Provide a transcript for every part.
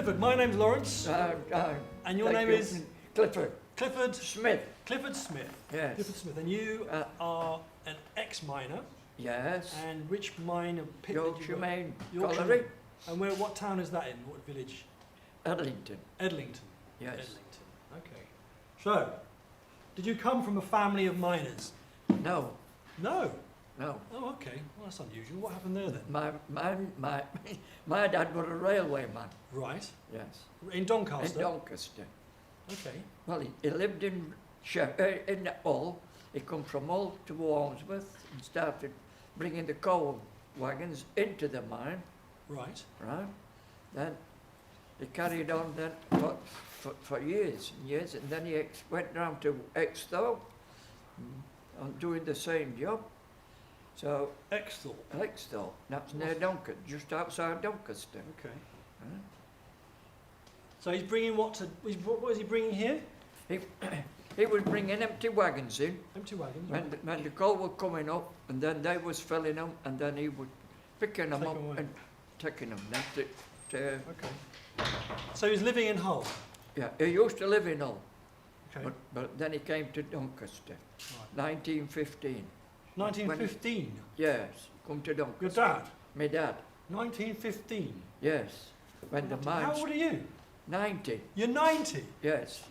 Clifford, my name's Laurence. And your name is? Clifford. Clifford Smith. Clifford Smith. Yes. Clifford Smith. And you are an ex-miner. Yes. And which mine or pit did you Yorkshire work? Main Yorkshire Colliery. And what town is that in? What village? Edlington. Edlington. Yes. Edlington. Okay. So, did you come from a family of miners? No. No. No. Oh, okay. Well, that's unusual. What happened there then? My dad was a railway man. Right. Yes. In Doncaster? In Doncaster. Okay. Well, he lived in Hull. He come from Hull to Warmsworth and started bringing the coal wagons into the mine. Right. Right. Then he carried on then for years and years, and then he went down to Exthorpe and doing the same job. So Exthorpe, that's near Doncaster, just outside Doncaster. Okay. Right. So he's bringing what was he bringing here? He was bringing empty wagons in. Empty wagons. When the coal was coming up, and then they was filling them, and then he was picking them up and taking them. That's it. Okay. So he was living in Hull? Yeah, he used to live in Hull. Okay. But then he came to Doncaster, Right. 1915. 1915? Yes, come to Doncaster. Your dad? My dad. 1915? Yes. When the mines... How old are you? 90. You're 90? Yes.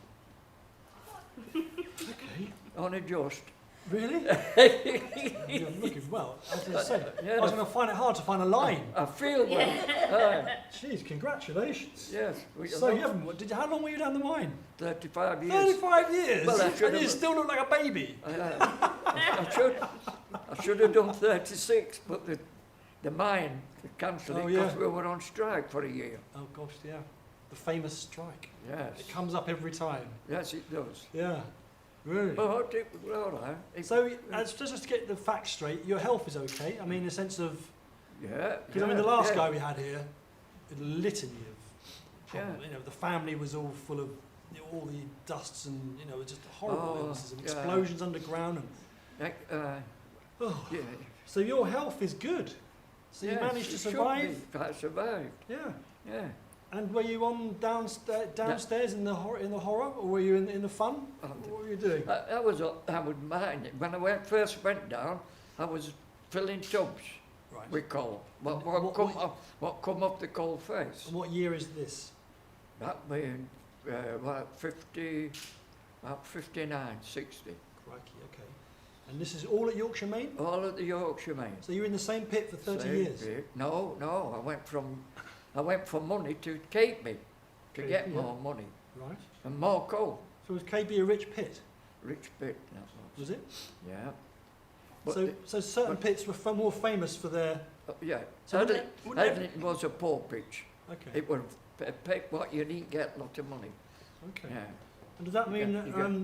Okay. Only just. Really? You're looking well. As I say, Yeah, I was going to find it hard to find a line. I feel well. Jeez, congratulations. Yes. So you haven't, how long were you down the mine? 35 years. 35 years? Well, and you still look like a baby. I should have done 36, but the mine cancelled it because we were on strike for a year. Oh gosh, yeah. The famous strike. Yes. It comes up every time. Yes, it does. Yeah. Really? But it was all right. So, just to get the facts straight, your health is okay? I mean, in the sense of... Yeah. Because, I mean, the last guy we had here, a litany of problems. You know, the family was all full of all the dusts and, you know, just horrible illnesses and explosions underground. And, Yeah. So your health is good. So you managed to survive? I survived. Yeah. Yeah. And were you on downstairs in the horror, or were you in the fun? What were you doing? I was minding. When I first went down, I was filling tubs with coal. What come up the coal face? And what year is this? That being about 59, 60. Crikey, okay. And this is all at Yorkshire Main? All at the Yorkshire Main. So you were in the same pit for 30 years? No, I went for money to KB, to get more money. Right. And more coal. So was KB a rich pit? Rich pit, that was. Was it? Yeah. But so certain pits were more famous for their... yeah. So Edlington was a poor pitch. Okay. It was a pit what you didn't get a lot of money. Okay. Yeah. And does that mean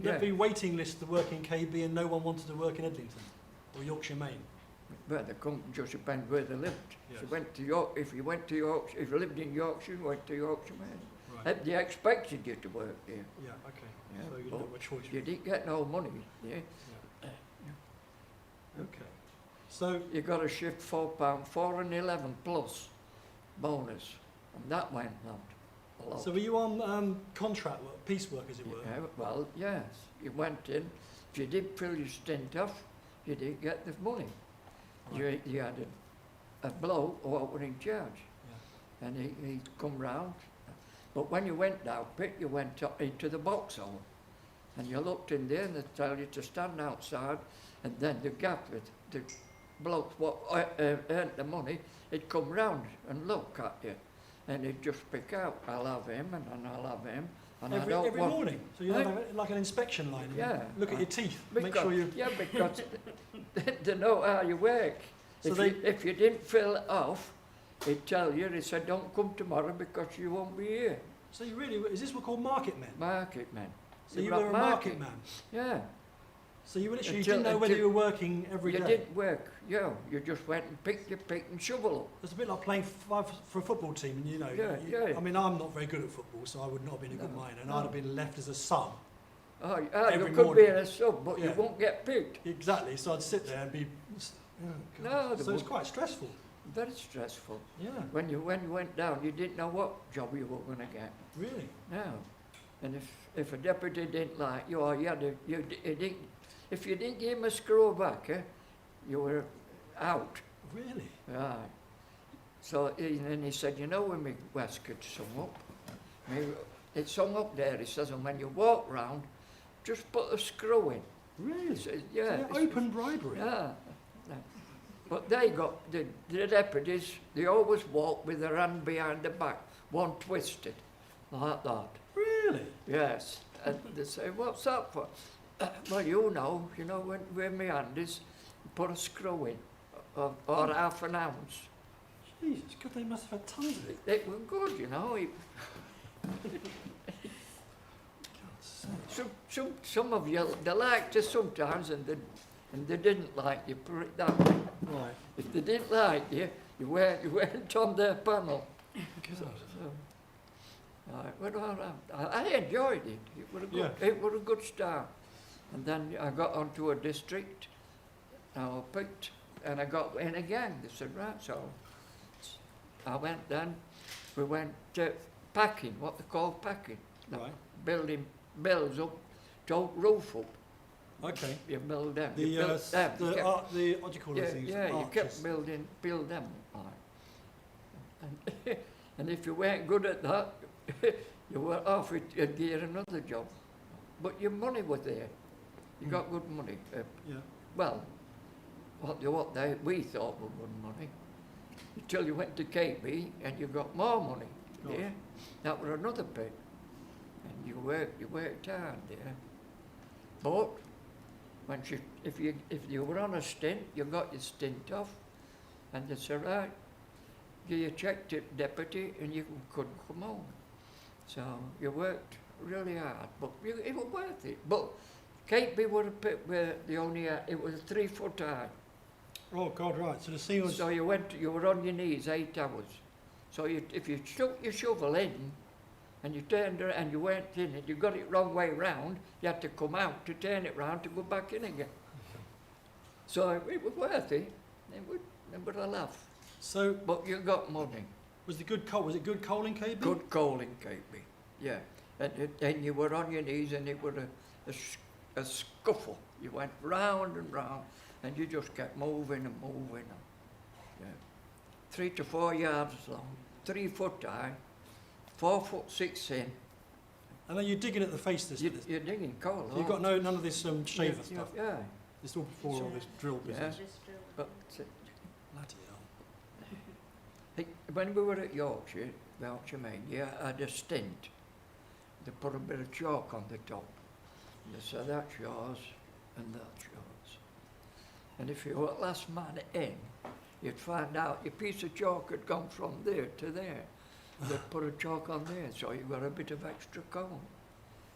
there'd be waiting lists to work in KB and no one wanted to work in Edlington or Yorkshire Main? Well, they couldn't just depend where they lived. Yes. If you went to Yorkshire, if you lived in Yorkshire, you went to Yorkshire Main. Right. They expected you to work there. Yeah, okay. Yeah, so you didn't have a choice. You didn't get no money. Yeah. Okay. So you got a shift £4, 4 and 11 plus bonus, and that went out a lot. So were you on contract work, piecework as it were? Yeah, well, yes. You went in. If you didn't fill your stint off, you didn't get the money. Right. You had a bloke who was in charge, and he come round. But when you went down pit, you went up into the box hole, and you looked in there, and they tell you to stand outside, and then the gaffer, the bloke what earned the money, he'd come round and look at you, and he'd just pick out, I'll have him, and I'll have him. And every morning? So you have like an inspection line? Look at your teeth, make sure you... Yeah, because they know how you work. So if you didn't fill it off, he'd tell you, he said, don't come tomorrow because you won't be here. So you really, is this what called market men? Market men. So you were a market man? Yeah. So you literally didn't know whether you were working every day? You didn't work, you just went and picked your pick and shovel up. It's a bit like playing for a football team, and you know, I mean, I'm not very good at football, so I would not have been a good miner, and I'd have been left as a sub. You could be a sub, but you won't get picked. Exactly, so I'd sit there and be... No, so it's quite stressful. very stressful. Yeah. When you went down, you didn't know what job you were going to get. Really? No. And if a deputy didn't like you, or if you didn't give him a screw back, you were out. Really? Right. So then he said, you know, when my waistcoat's hung up, it's hung up there, he says, and when you walk round, just put a screw in. Really? So, yeah. So open bribery? Yeah. But they got, the deputies, they always walk with their hand behind the back, one twisted, like that. Really? Yes. And they say, what's that for? Well, you know, where my hand is, put a screw in, or half an ounce. Jesus, God, they must have had tons of it. It was good, you know. Some of you, they liked you sometimes, and they didn't like you, put it that way. Right. If they didn't like you, you weren't on their panel. God. I enjoyed it. It was a good start. And then I got onto a district, I was picked, and I got in again. They said, right, so I went then, we went packing, what they call packing. Right. Building bills up, roof up. Okay. You build them. The, you build them. what do you call those things? Yeah, you kept build them. Like. And if you weren't good at that, you were off, you'd get another job. But your money was there. You got good money. Yeah. Well, we thought was good money. Until you went to KB and you got more money. God. Yeah. That was another bit. And you worked hard there. But if you were on a stint, you got your stint off, and they said, right, you checked it, deputy, and you couldn't come home. So you worked really hard, but it was worth it. But KB was a pit where it was 3 foot high. Oh God, right. So the sea was. So you were on your knees 8 hours. So if you stuck your shovel in, and you turned around and you went in it, you got it wrong way round, you had to come out to turn it round to go back in again. So it was worth it. It was a laugh. So, but you got money. Was it good coal in KB? Good coal in KB, yeah. And you were on your knees, and it was a scuffle. You went round and round, and you just kept moving and moving. Yeah. 3 to 4 yards long, 3 foot high, 4'6" in. And then you're digging at the face this. You're digging coal. So you've got none of this shaver stuff. Yeah. It's all before all this drill business. Yeah. But bloody hell. when we were at Yorkshire Main, I had a stint. They put a bit of chalk on the top. And they said, that's yours, and that's yours. And if you were last man in, you'd find out your piece of chalk had gone from there to there. They'd put a chalk on there, so you got a bit of extra coal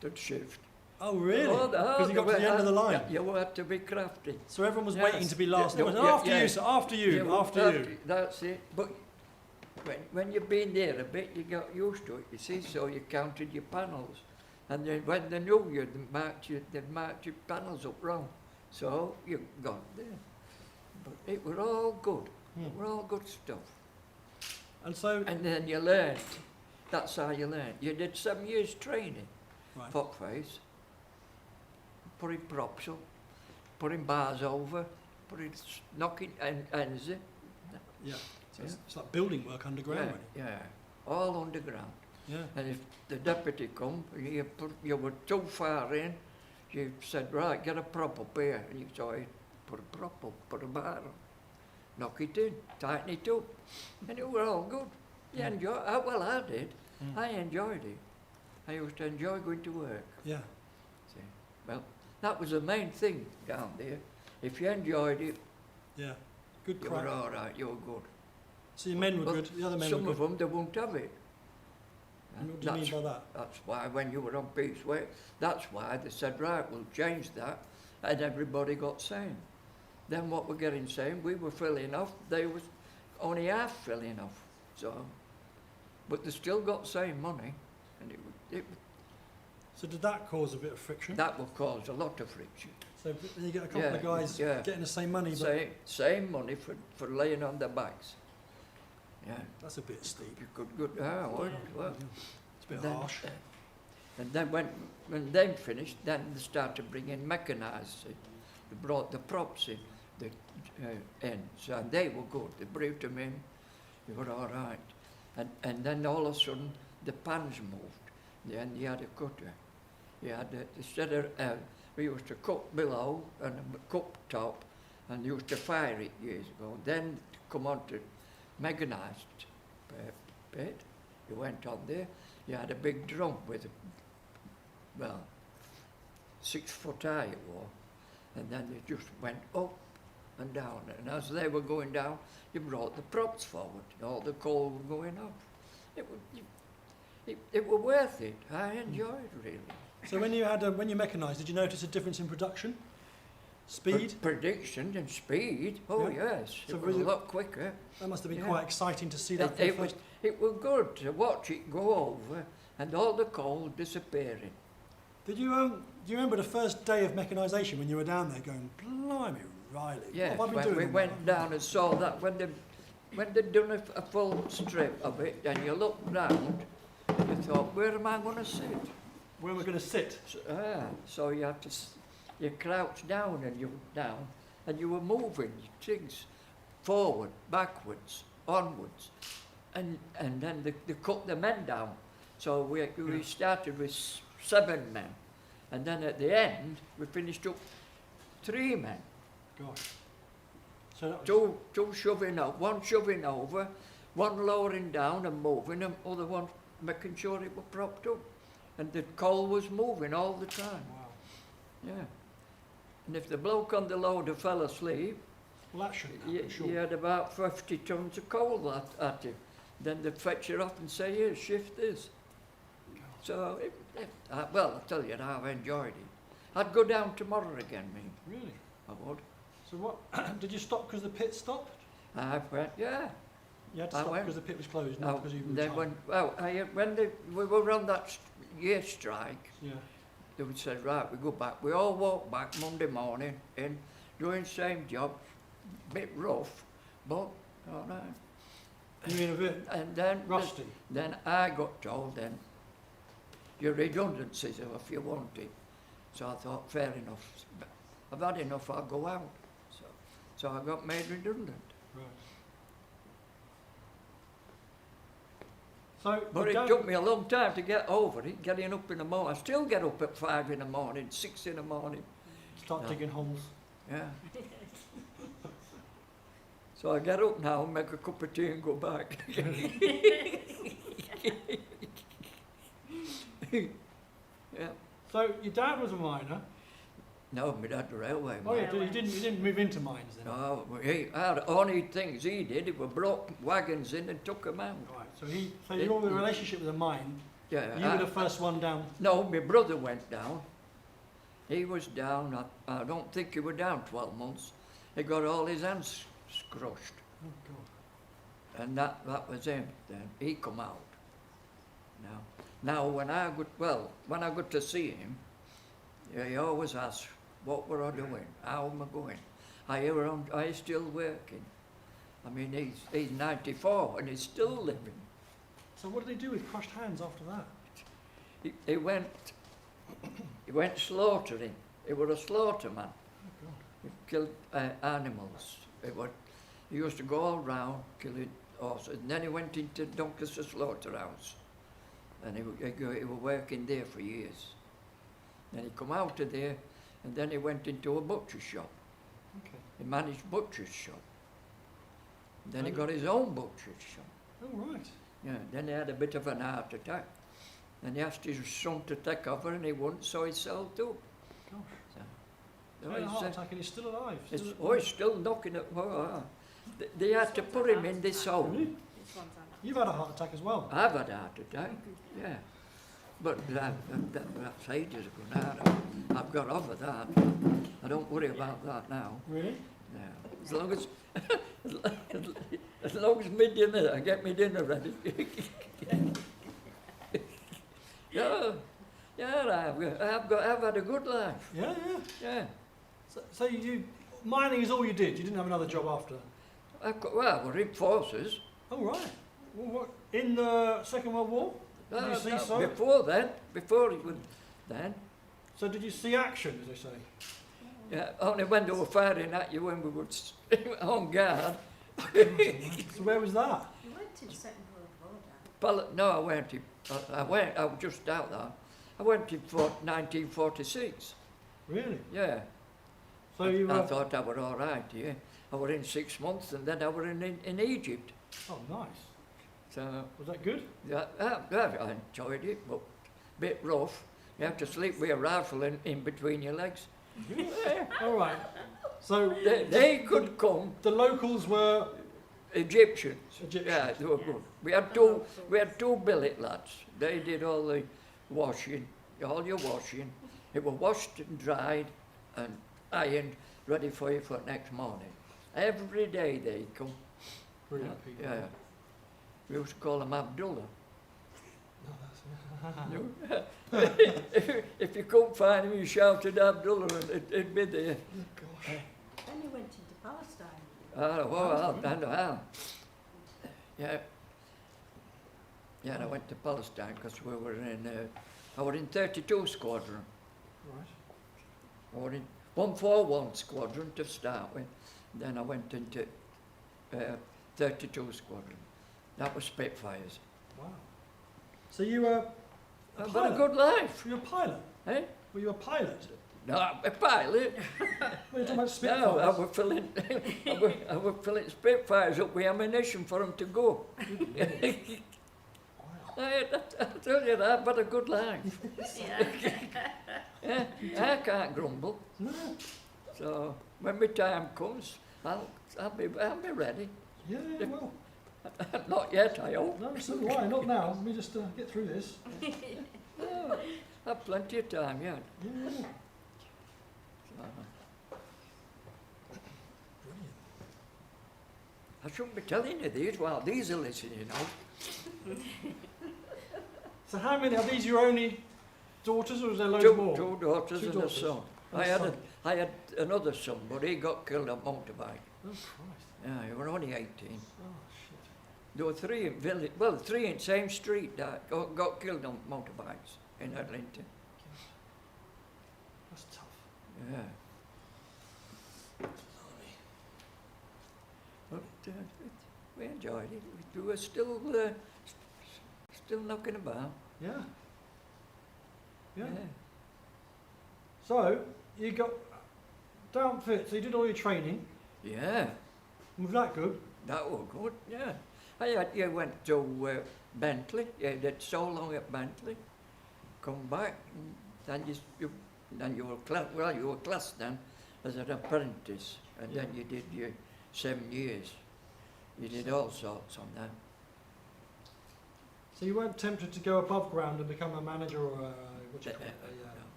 to shift. Oh, really? Because you got to the end of the line. You had to be crafty. So everyone was waiting to be last. After you, so after you. That's it. But when you've been there a bit, you got used to it, you see, so you counted your panels. And then when they knew you, they'd marked your panels up wrong. So you got there. But it was all good. It was all good stuff. And then you learned. That's how you learned. You did 7 years training. Right. Fuckface. Putting props up, putting bars over, knocking ends in. Yeah. So it's like building work underground. Yeah. All underground. Yeah. And if the deputy come, you were too far in, you said, right, get a prop up here. And you said, put a prop up, put a bar on. Knock it in, tighten it up, and it was all good. You enjoy. I did. I enjoyed it. I used to enjoy going to work. Yeah. See, well, that was the main thing down there. If you enjoyed it, yeah, good you crack. were all right. You were good. So your men were good. The other men were good. Some of them they won't have it. And what do you mean by that? That's why when you were on peace work, that's why they said, right, we'll change that, and everybody got same. Then what we're getting same, we were filling off, they was only half filling off. So, but they still got same money, and So did that cause a bit of friction? that will cause a lot of friction. So you get a couple of guys getting the same money, but Same money for laying on their backs. Yeah. That's a bit steep. You could go down, well, It's a bit then, harsh. and then when they finished, then they started bringing mechanised. They brought the props in, so and they were good. They brought them in, they were all right. And then all of a sudden, the pans moved. Then you had a cutter. You had instead of we used to cook below and cook top, and used to fire it years ago. Then to come on to mechanised bit, you went on there. You had a big drum with, 6 foot high it was, and then you just went up and down. And as they were going down, you brought the props forward. All the coal was going up. It was worth it. I enjoyed it really. So when you mechanised, did you notice a difference in production? Speed? Prediction and speed. Oh Yeah. yes, So it was a was it- lot quicker. That must have been Yeah. quite exciting to see that. It was good to watch it go over and all the coal disappearing. Did you do you remember the first day of mechanisation when you were down there going, blimey, Riley? Yes, what have I when been we doing? went down and saw that when they'd done a full strip of it and you looked round, you thought, where am I going to sit? Where am I going to sit? So you had to, you crouched down and you were down and you were moving things forward, backwards, onwards, and then they cut the men down. So we started with 7 men, and then at the end we finished up 3 men. Gosh. So that was, Two shoving up, one shoving over, one lowering down and moving, and other one making sure it was propped up. And the coal was moving all the time. wow. Yeah. And if the bloke on the loader fell asleep, Well, that shouldn't happen, sure. you had about 50 tons of coal at him. Then they'd fetch you up and say, here, shift this. So, well, I tell you, I've enjoyed it. I'd go down tomorrow again, me. Really? I would. So what? Did you stop because the pit stopped? I went, yeah. You had to I stop went. because the pit was closed, not because you were Then retired. when we were on that year strike, Yeah. they would say, right, we go back. We all walked back Monday morning in, doing same job, bit rough, but all right. You mean a bit And then rusty? Then I got told then, your redundancies if you want it. So I thought, fair enough. I've had enough, I'll go out. So I got made redundant. Right. So, But it took me a long time to get over it, getting up in the morning. I still get up at 5 in the morning, 6 in the morning. Start No. digging holes. Yeah. So I get up now and make a cup of tea and go back. Yeah. So your dad was a miner. No, my dad the railway Oh man. yeah, you didn't move into mines then. No, he had only things he did, he would brought wagons in and took them out. Right. So your relationship with the mine. Yeah. You were the first one down. No, my brother went down. He was down, I don't think he was down 12 months. He got all his hands crushed. Oh God. And that was him then. He come out. Now when I got to see him, he always asked, what were I doing? How am I going? Are you still working? I mean, he's 94 and he's still living. So what did he do with crushed hands after that? He went slaughtering. He was a slaughterman. Oh God. He killed animals. He used to go all round killing horses. And then he went into Doncaster slaughterhouse. And he was working there for years. Then he come out of there, and then he went into a butcher shop. Okay. He managed butcher's shop. Then he got his own butcher's shop. Oh right. Yeah. Then he had a bit of an heart attack. Then he asked his son to take over, and he wouldn't, so he sold too. Gosh. So He had a heart it's, attack and he's still alive. he's still knocking at. They had to put him in this home. Really? This one's on. You've had a heart attack as well. I've had a heart attack, yeah. But that's ages ago now. I've got over that. I don't worry about that now. Really? Yeah. As long as, as long as me dinner, I get me dinner ready. I've had a good life. Yeah, yeah. Yeah. So mining is all you did. You didn't have another job after. Well, we're in forces. Oh, right. Well, what, in the Second World War? Did you see No, so? before it was then. So did you see action, as they say? Yeah, only when they were firing at you when we were on guard. So where was that? You went to the Second World War, Dan. No, I went in, I was just out there. I went in 1946, Really? yeah. So you I were... thought I were all right, yeah. I were in 6 months and then I were in Egypt. Oh, nice. So, Was that good? yeah, I enjoyed it, but a bit rough. You have to sleep with a rifle in between your legs. Yeah. All right. So They could come, the locals were Egyptians. Egyptians. Yeah, they were good. We had two billet lads. They did all the washing, all your washing. It was washed and dried and ironed, ready for you for next morning. Every day they come. Brilliant people. Yeah. We used to call them Abdullah. If you couldn't find him, you shouted Abdullah and it'd be there. Oh, gosh. Then you went into Palestine. Yeah. Yeah, I went to Palestine because we were I was in 32 Squadron. Right. I was in 141 Squadron to start with. Then I went into 32 Squadron. That was Spitfires. Wow. So you were I've had a good life. Were you a pilot? Eh? Were you a pilot? No, a pilot. Well, you're talking about Spitfires. No, I was filling, I was filling Spitfires up with ammunition for them to go. Wow. I tell you that, I've had a good life. Yeah. Yeah, I can't grumble. No. So when my time comes, I'll be ready. Yeah, yeah, well. Not yet, I hope. No, so do I. Not now. Let me just get through this. No, I've plenty of time yet. Yeah, yeah. So, Brilliant. I shouldn't be telling you these while these are listening, you know. So how many, are these your only daughters or is there loads Two more? daughters Two and a daughters. son. And I a had son. I had another son, but he got killed on motorbike. Oh, Christ. Yeah, he was only 18. Oh, shit. There were three in village, well, three in same street that got killed on motorbikes in Atlanta. That's tough. Yeah. Blimey. But we enjoyed it. We were still knocking about. Yeah. Yeah. Yeah. So, you got down fit, so you did all your training. Yeah, Was that good? that was good. Yeah. You went to Bentley. You did so long at Bentley. Come back, and then you were class. Well, you were classed then as an apprentice, and then you did your 7 years. You did all sorts on that. So you weren't tempted to go above ground and become a manager or a, what do you call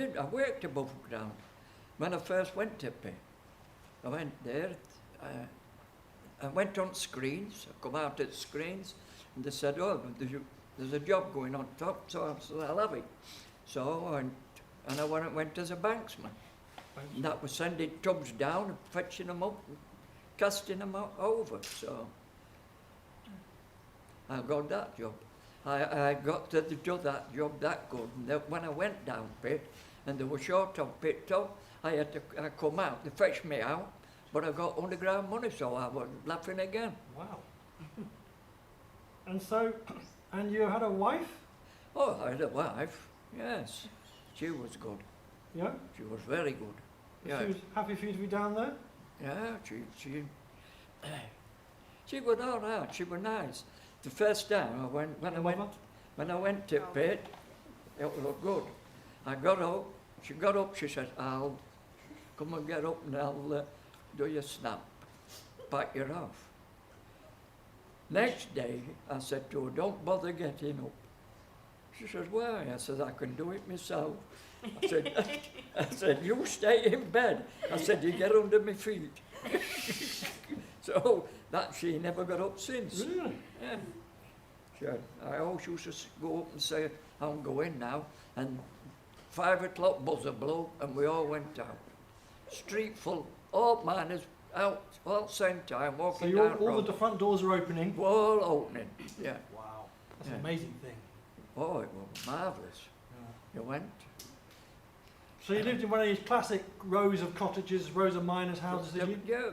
it? I worked above ground. When I first went to Pitt, I went there, I went on screens, I come out at screens, and they said, oh, there's a job going on top, so I said, I'll have it. So I went, and I went as a banksman. And that was sending tubs down and fetching them up, and casting them over, so I got that job. I got to do that job that good, and that when I went down Pit, and they were short on pit top, I come out, they fetched me out, but I got underground money, so I was laughing again. Wow. And so, and you had a wife? Oh, I had a wife, yes. She was good. Yeah? She was very good. Yeah, She was happy for you to be down there? yeah, she was all right, she was nice. The first time when I went to Pit, it was good. I got up, she got up, she said, I'll come and get up and I'll do your snap, pack you off. Next day, I said to her, don't bother getting up. She says, why? I said, I can do it myself. I said, you stay in bed. I said, you get under my feet. So that she never got up since. Really? Yeah. Sure. I always used to go up and say, I'm going now. And 5 o'clock buzzer blow, and we all went out. Street full, all miners out all at the same time, So walking you're, down all the front doors are opening. all opening, yeah. Wow, that's Yeah. an amazing thing. Oh, it was marvellous. Yeah. You went, So you lived in one of these classic rows of cottages, rows of miners' houses, did you? yeah,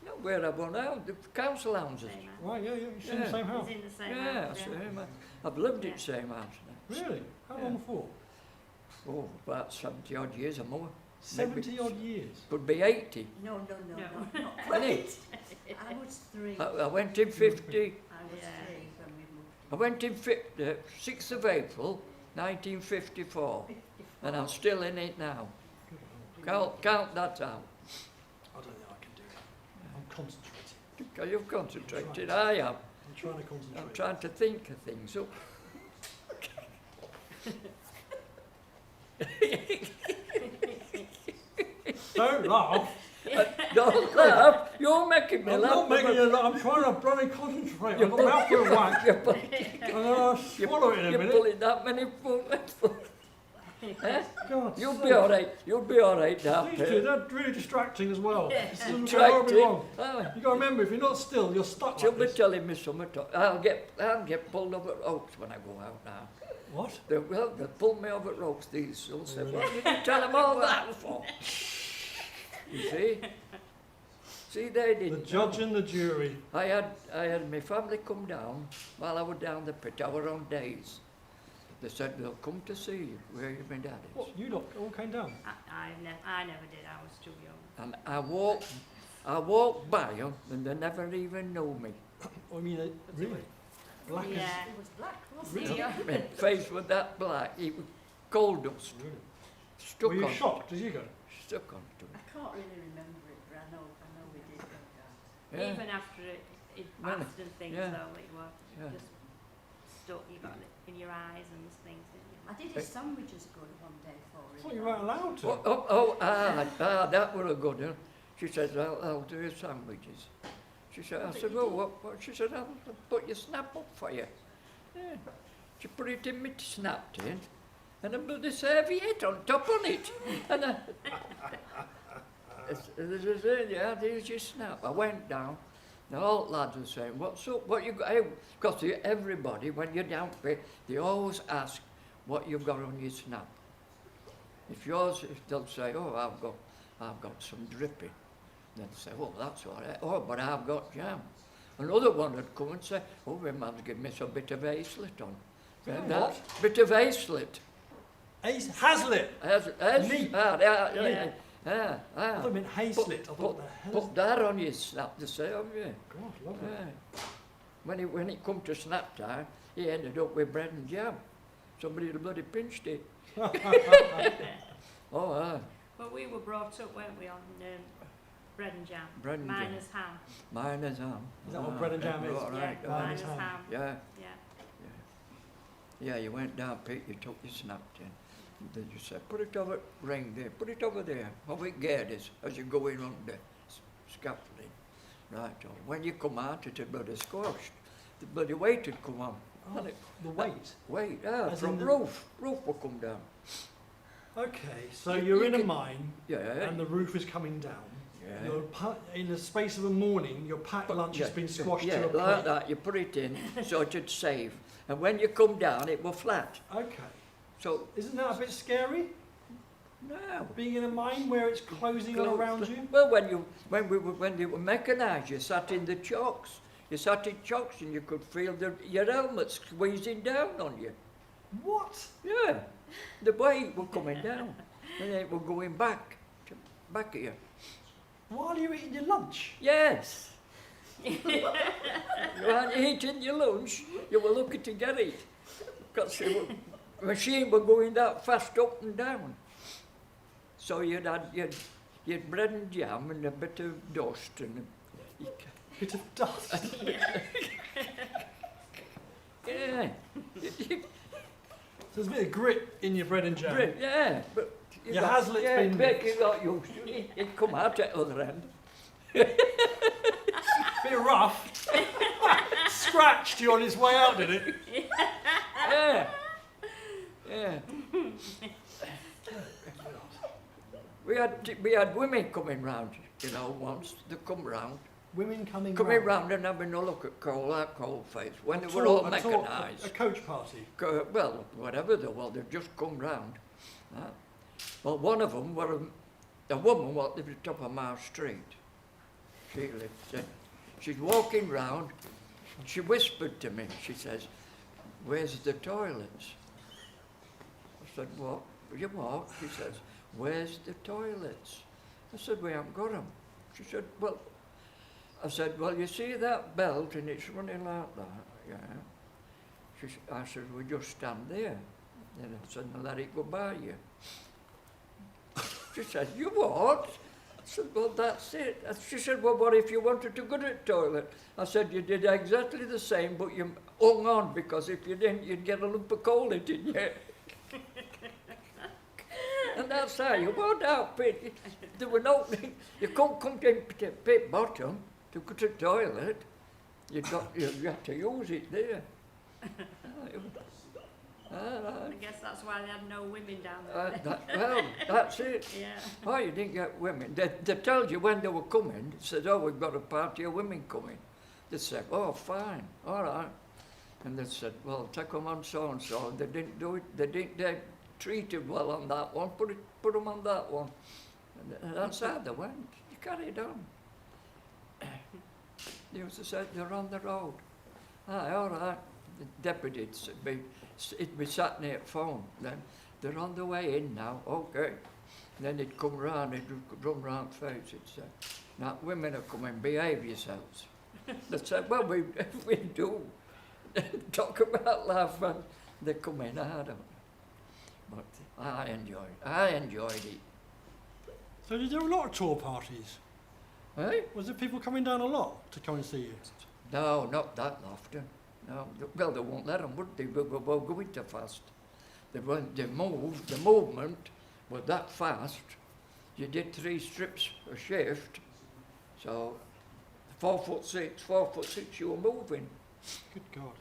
no, where I want now, the council houses. Same house. Right, yeah, you're in Yeah. the same house. He's in the same Yeah, house. same house. I've lived in Yeah. the same house now. Really? How Yeah. long for? Oh, about 70 odd years or more. 70 odd years. Could be 80. No, No. not Really? quite. I was 3. I went in 50, I was Yeah. 3 when we moved. I went in 6th of April 1954, and I'm still in it now. Count that out. I don't think I can do that. I'm concentrating. You've concentrated, I am. I'm trying to concentrate. I'm trying to think of things up. Don't laugh. Don't laugh, you're making me I'm laugh. not making you laugh. I'm trying to bloody concentrate. I've got a mouthful of wax. You're, I'm going to swallow it in a you're minute. pulling that many full. Eh? God, You'll sake. be all right. You'll be all right now. Please do. They're really distracting as well. This is horribly Distracting. wrong. Oh, You've got to remember, if you're not still, you're stuck she'll like be this. telling me something. I'll get pulled over ropes when I go out now. What? They'll pull me over ropes. These will say, "What did you tell them all that for?" You see? See, they The didn't. judge know. and the jury. I had my family come down while I was down the pit. I was on days. They said they'll come to see you where your dad is. What? You lot all came down? I never did. I was too young. And I walked by them, and they never even knew me. I mean, really? Black Yeah. It was black, wasn't Really? it? My face was that black. It was gold dust as... Really? stuck Were you on. shocked as you go? Stuck onto I it. can't really remember it, but I know we did go down. Yeah. Even after it Well, passed and things, yeah. though, it was Yeah. just stuck. You got it in your eyes and things, didn't you? I did a sandwiches good one day for I him. thought you weren't allowed to. That was a good one. She said, I'll do your sandwiches. She said, I said, well, what? She said, I'll put your snap up for you. Yeah. She put it in my snap tin, and a bloody serviette on top on it. And yeah, there's your snap. I went down. The old lads were saying, what's up? What you got? Because everybody, when you're down there, they always ask what you've got on your snap. If they'll say, oh, I've got some dripping. They'll say, oh, that's all right. Oh, but I've got jam. Another one would come and say, oh, my man's given me some bit of Hazelett on. And that bit of Hazelett. Hazlitt. Neat. I thought it meant Hazlitt. I thought Put that on your snap to say, oh, yeah. God, lovely. Yeah. When it come to snap time, he ended up with bread and jam. Somebody had bloody pinched it. Oh, But we were brought up, weren't we, on bread and jam? Bread and jam. Miners' ham. Miner's ham. Is that what bread and jam is? All right, Yeah, right. miners' Ham. ham. Yeah, Yeah. yeah, you went down, Pete, you took your snap tin. And then you said, put it over, ring there, put it over there, over it girders, as you go in on the scaffolding. Right, on. When you come out, it's a bloody squashed. The bloody weight would come on. Oh, And it- the weight. Weight, As from in the- roof will come down. Okay, so You- you're you in a can- mine Yeah, and the roof is coming down. yeah. Your in the space of a morning, your packed lunch has been squashed yeah, to a plate. like that, you put it in so it'd save. And when you come down, it will flat. Okay. So, Isn't that a bit scary? no. Being in a mine where it's closing all around you? Well, when they were mechanised, you sat in the chocks. You sat in chocks and you could feel your helmet squeezing down on you. What? Yeah, the weight were coming down, and it were going back of you. While you're eating your lunch? Yes. You weren't eating your lunch, you were looking to get it. Because the machine were going that fast up and down. So you'd bread and jam and a bit of dust and Bit of dust. yeah. There's a bit of grit in your bread and jam. Bread, yeah, but Your Hazlitt's been quick, mixed. you got used to it. It come out at the other end. Bit rough. Scratched you on its way out, did it? Yeah. Yeah. We had women coming round you know, once they come round. Women coming Round and having a look at that coal face, when they were all A mechanised. coach party. Well, whatever they were, they'd just come round. Well, one of them were a woman what lived at the top of my street. She lived, she's walking round, she whispered to me, she says, "Where's the toilets?" I said, "What? You what?" She says, "Where's the toilets?" I said, "We haven't got them." She said, "Well," I said, "Well, you see that belt and it's running like that, yeah?" I said, "We just stand there." And I said, "Let it go by you." She said, "You what?" I said, "Well, that's it." She said, "Well, what if you wanted to go to the toilet?" I said, "You did exactly the same, but you hung on, because if you didn't, you'd get a lump of coal in you." And that's how you went out pit. There were no, you couldn't come to pit bottom to go to the toilet. You had to use it there. I guess that's why they had no women down there. Well, that's it. Yeah. Oh, you didn't get women. They told you when they were coming. They said, "Oh, we've got a party of women coming." They said, "Oh, fine, all right." And they said, "Well, take them on so and so." They didn't do it. They treated well on that one. Put them on that one. And that's how they went. You carried on. They used to say they're on the road. Aye, all right. The deputies it'd be sat near the phone. Then they're on the way in now. Okay. Then he'd come round, he'd run round the face, he'd say, "Now, women are coming, behave yourselves." They said, "Well, we do talk about life and they come in, I don't know." But I enjoyed it. So did you do a lot of tour parties? Hey? Was there people coming down a lot to come and see you? No, not that often. No, well, they won't let them, would they? We're going too fast. The movement was that fast. You did 3 strips a shift, so 4'6", you were moving. Good God.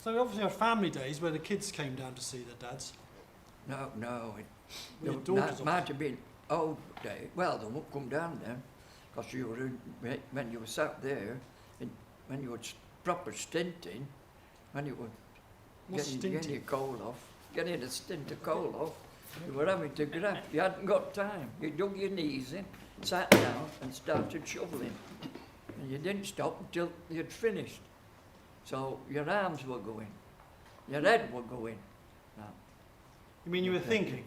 So, So obviously you had family days where the kids came down to see their dads. no, Well, your it daughters might have been old day. Well, they won't come down then, because you were when you were sat there, when you were proper stinting, when you were getting your coal off, getting a stint of coal off, you were having to grab. You hadn't got time. You dug your knees in, sat down, and started shoveling, and you didn't stop until you'd finished. So your arms were going, your head were going. You mean you were thinking?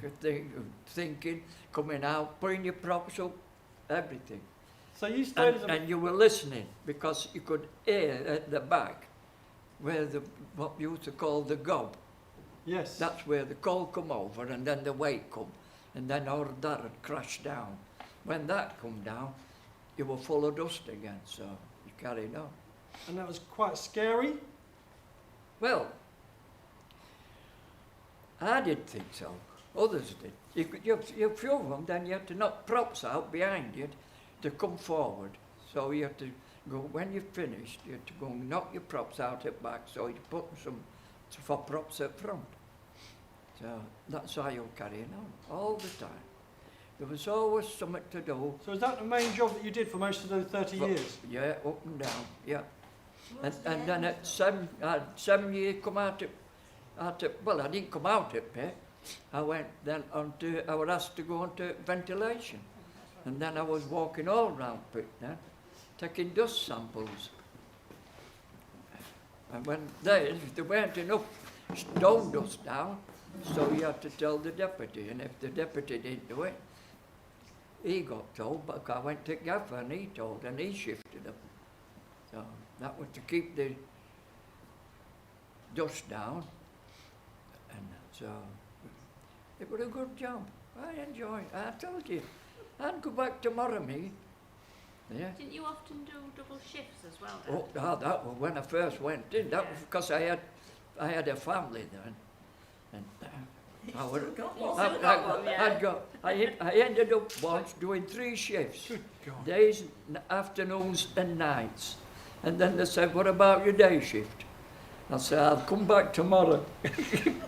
Thinking, coming out, putting your props up, everything. So you stayed as a... And you were listening, because you could hear at the back where what you used to call the gob. Yes. That's where the coal come over and then the weight come, and then all that had crashed down. When that come down, you were full of dust again, so you carried on. And that was quite scary? Well, I did think so. Others did. You few of them, then you had to knock props out behind you to come forward. So you had to go, when you finished, you had to go and knock your props out at back, so you put some for props up front. So that's how you were carrying on, all the time. There was always something to do. So is that the main job that you did for most of those 30 years? Yeah, up and down, yeah. And then at 7 years come out of, well, I didn't come out of pit. I went then I was asked to go on to ventilation. And then I was walking all round pit then, taking dust samples. And when there weren't enough stone dust down, so you had to tell the deputy, and if the deputy didn't do it, he got told, but I went to Gaffer and he told, and he shifted them. So that was to keep the dust down, and so it was a good job. I enjoyed it. I told you, I'd go back tomorrow, me. Yeah. Didn't you often do double shifts as well? Oh, that was when I first went in. That was because I had a family then, and I ended up once doing 3 shifts, Good God. days, afternoons, and nights. And then they said, "What about your day shift?" I said, I'll come back tomorrow.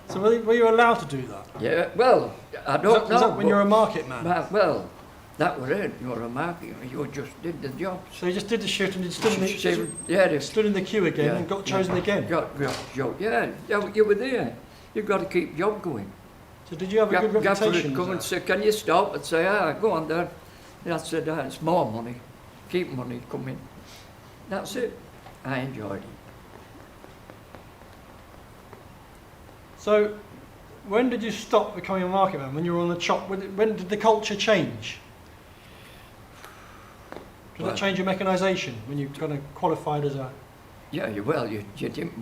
So were you allowed to do that? Yeah, well, I don't know. Was that when but- you're a market man? Well, that was it. You were a market. You just did the job. So you just did the shift and you stood in the, Yeah, they stood in the queue again Yeah. and got chosen again? got job. Yeah, you were there. You've got to keep job going. So did you have a good Gaffer reputation? would come and as say, can you stop? And say, go on there. And I said, it's more money. Keep money coming. That's it. I enjoyed it. So when did you stop becoming a market man? When you were on the chop? When did the culture change? Did Well- that change your mechanisation when you kind of qualified as a Yeah, you didn't,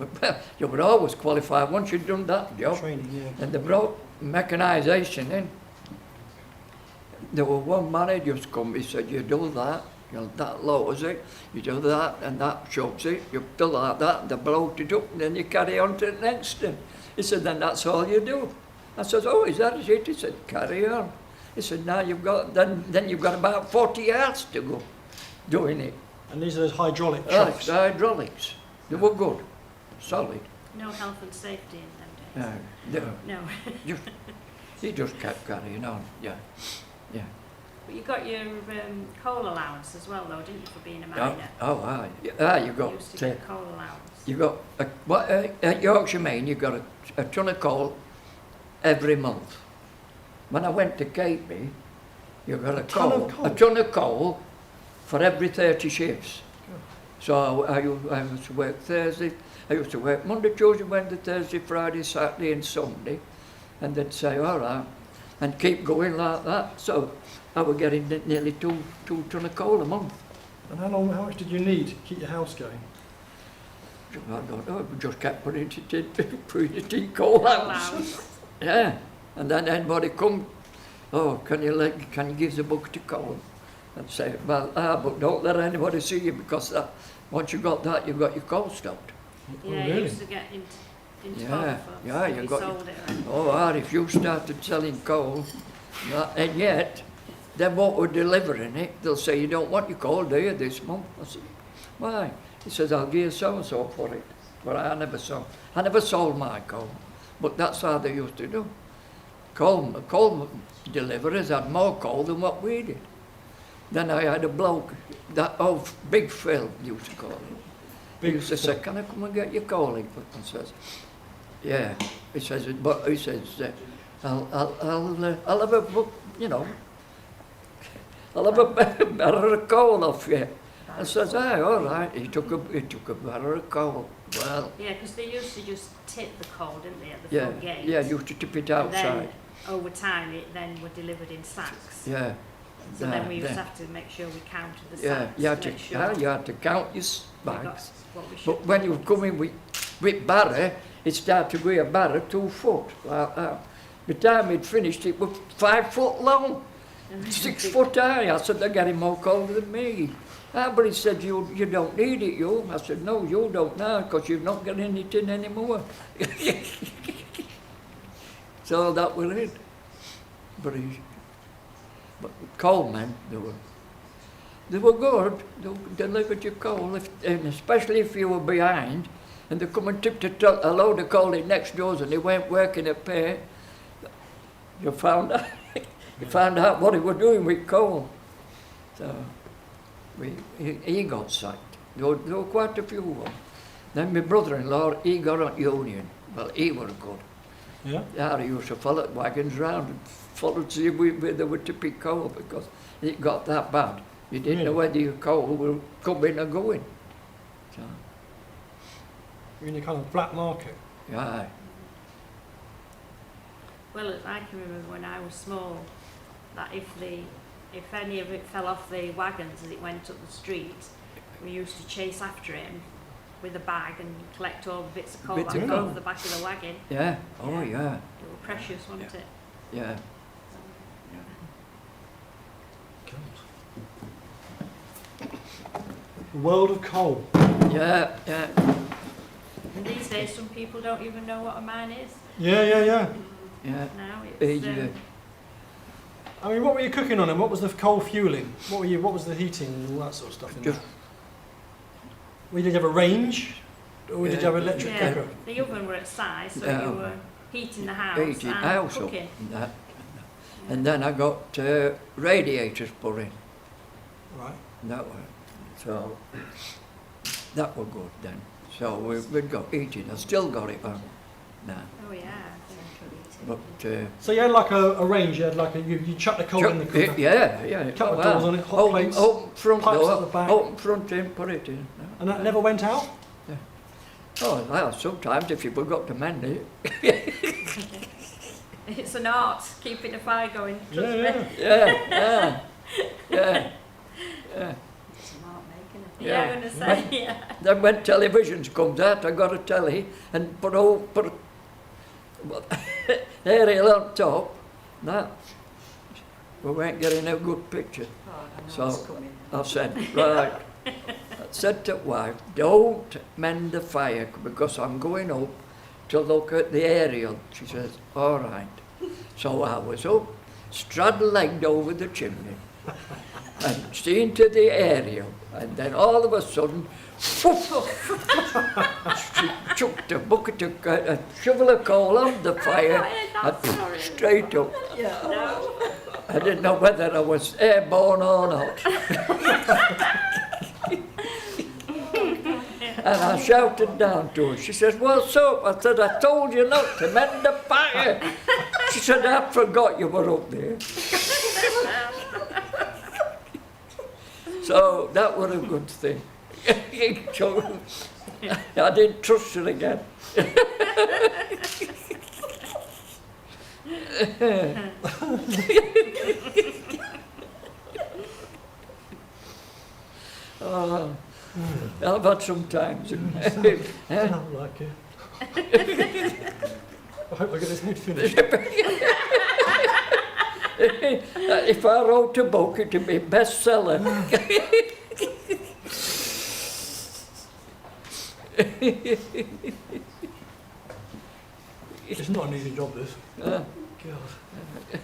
you were always qualified once you'd done that job. training? Yeah. And they brought mechanisation in. There was one man who just come, he said, you do that, that lowers it, you do that, and that shoves it, you do like that, they bloat it up, and then you carry on to the next thing. He said, then that's all you do. I said, oh, is that it? He said, carry on. He said, now you've got, then you've got about 40 yards to go doing it. And these are those hydraulic Oh, troughs. it's hydraulics. They were good, solid. No health and safety in them No, days. no, No. he just kept carrying on, yeah. But you got your coal allowance as well, though, didn't you, for being a Oh, miner? aye. You got, You used to get coal allowance. you got, at Yorkshire Main, you got a ton of coal every month. When I went to Capey, you got a ton of coal for every 30 shifts. So I used to work Thursday, I used to work Monday, Tuesday, Wednesday, Thursday, Friday, Saturday and Sunday. And they'd say, all right, and keep going like that. So I was getting nearly two ton of coal a month. And how much did you need to keep your house going? I don't know, we just kept putting it in coal house. Allowance. Yeah, and then anybody come, oh, can you give us a bucket of coal? And say, well, but don't let anybody see you because once you got that, you got your coal stopped. Oh, Yeah, really? you used to get into Yeah, coal yeah, if you you got- sold it. Right? Oh, if you started selling coal, and yet, then what we're delivering it, they'll say, you don't want your coal, do you, this month? I said, why? He says, I'll give you so-and-so for it. But I never sold my coal. But that's how they used to do. Coal deliverers had more coal than what we did. Then I had a bloke, Big Phil used to call him. He used to say, can I come and get your coal? And says, yeah. He says, I'll have a book, I'll have a barrel of coal off you. I says, aye, all right. He took a barrel of coal. Well, Yeah, because they used to just tip the coal, didn't they, at the yeah, front gate? yeah, you used to tip it And then, outside. over time, it then were delivered in sacks. Yeah. So then we used to have to make sure we counted the Yeah, sacks. you had to to, make sure you had to count your we got bags. what we should But when you come in with barra, it started with a barra 2 foot. Like that. By the time he'd finished, it was 5 foot long, 6 foot high. I said, they're getting more coal than me. But he said, you don't need it, you. I said, no, you don't now, because you're not getting it in anymore. So that was it. But coal men, they were good. They delivered your coal, and especially if you were behind, and they come and tipped a load of coal in next doors, and they weren't working at pay. You found out what he was doing with coal. So he got sacked. There were quite a few of them. Then my brother-in-law, he got on union. Well, he was good. Yeah. Yeah, he used to follow wagons round and follow to see where they were tipping coal because it got that bad. You didn't know whether your coal will come in or go in. So, You're in a kind of black market. yeah. Well, I can remember when I was small, that if any of it fell off the wagons as it went up the street, we used to chase after it and with a bag and collect all the bits of coal Bits that of were coal. over the back of the wagon. Yeah, oh yeah, They were precious, weren't it? yeah. The world of coal. Yeah, yeah. And these days, some people don't even know what a mine is Yeah. Yeah. now. It's, Yeah. I mean, what were you cooking on and what was the coal fueling? What was the heating and all that sort of stuff in Just- there? Well, did you have a range? Or did you have electric Yeah. cooker? The oven were at size, so Yeah. you were heating the house Heating and house up cooking. and that. And then I got radiators put in. Right. That was, so that was good then. So we'd got heating. I still got it on now. Oh yeah. But So you had like a range, you had like you chuck the coal in the cooker. yeah. Couple of doors on it, hot open, plates, open front pipes door, at the back. open front in, put it in. And that never went out? Oh, well, sometimes if you forgot to mend it. It's an art, keeping a fire going. Trust me. Yeah. It's an art making a Yeah, I'm Yeah. gonna say, yeah. Then when televisions comes out, I got a telly and put a aerial on top. That we weren't getting a good picture. So I said, right. I said to wife, don't mend the fire because I'm going up to look at the aerial. She says, all right. So I was up, straddle-legged over the chimney and seen to the aerial. And then all of a sudden, she chucked a bucket of a shovel of coal on the fire and straight up. No. I didn't know whether I was airborne or not. And I shouted down to her. She says, what's up? I said, I told you not to mend the fire. She said, I forgot you were up there. So that was a good thing. So, I didn't trust her again. Oh, I've had some times. Sound like it. I hope I get this head finished. If I wrote a book, it'd be bestseller. It's not an easy job, this. God.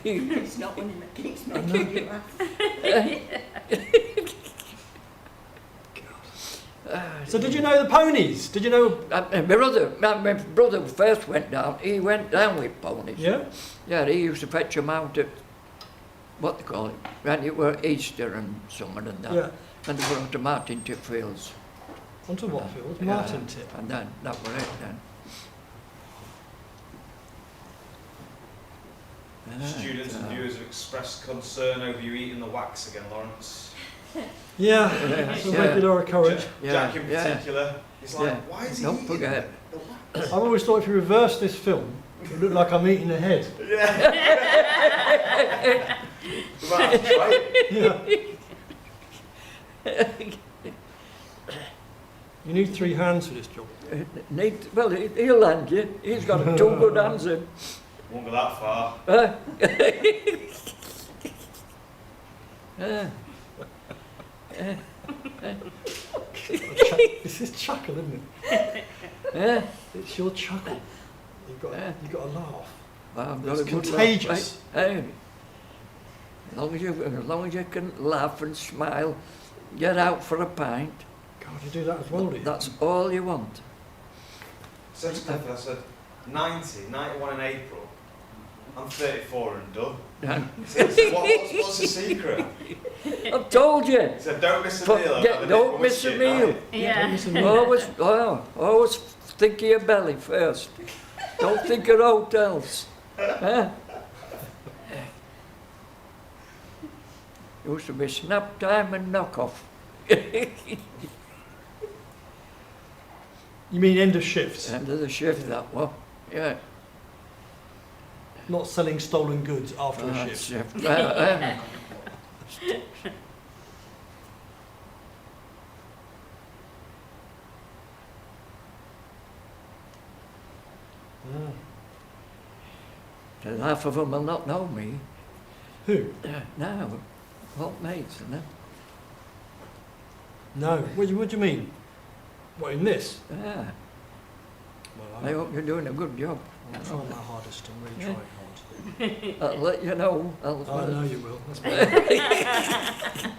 It's not when it keeps making you So did you know the ponies? Did you know? My brother first went down. He went down with ponies. Yeah. Yeah, he used to fetch them out at what they call it, when it were Easter and summer and that. Yeah. And they brought them out into fields. Onto what field? Yeah, Martin tip. And then that was it then. Students and viewers have expressed concern over you eating the wax again, Laurence. Yeah, Yeah, it's a yeah. regular occurrence. Jack in particular. It's like, Yeah. why is he Don't eating forget. the wax? I've always thought if you reverse this film, it would look like I'm eating a head. Yeah. That's right. Yeah. You need 3 hands for this job. Well, he'll land you. He's got 2 good hands in. Won't go that far. This is chuckle, isn't it? It's your chuckle. You've got to laugh. Well, I've got It's a good contagious. laugh, right? As long as you can laugh and smile, get out for a pint. God, you do that as well, do you? That's all you want. So to Clifford, I said, 91 in April. I'm 34 and done. He said, what's the secret? I've told you. He said, don't miss a meal. Don't miss a meal. Yeah. Always think of your belly first. Don't think of hotels. Huh? Used to be snap time and knock off. You mean end of shifts, End of the shift, that one. Yeah. not selling stolen goods after a shift. Shift. Half of them will not know me. Who? No, old mates, isn't it? No. What do you mean? What, in this? Yeah. Well, I hope you're doing a good job. I'm trying my hardest. I'm really trying hard. I'll let you know. I know you will. That's fine.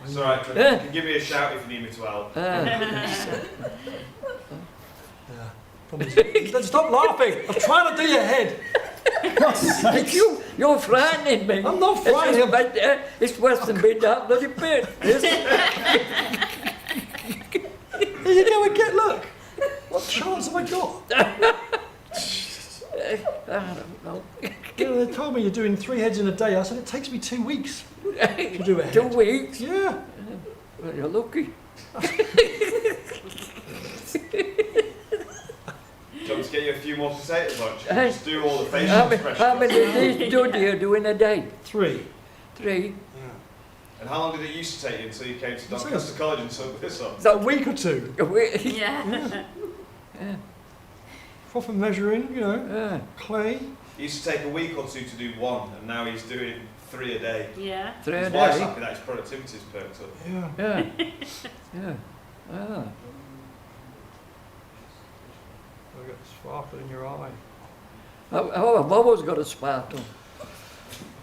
It's alright, Clifford. You can give me a shout if you need me to help. Yeah. Stop laughing. I'm trying to do your head. You're frightening me. I'm not frightening. It's worse than being down bloody pit. There you go again, look. What chance have I got? I don't know. You know, they told me you're doing 3 heads in a day. I said, it takes me 2 weeks to do a head. 2 weeks? Yeah. Well, you're lucky. Do you want to get you a few more potatoes on? Just do all the facial How expressions. many of these do you do in a day? 3. 3? Yeah. And how long did it used to take you until you came to Doncaster College and took this on? Is that a week or 2? Yeah. Proper measuring, you know, clay. It used to take a week or 2 to do 1, and now he's doing 3 a day. Yeah. 3 a His wife's day? happy that his productivity's perked up. Yeah. Yeah. Yeah. Ah. I've got a sparkle in your eye. Oh, I've always got a sparkle.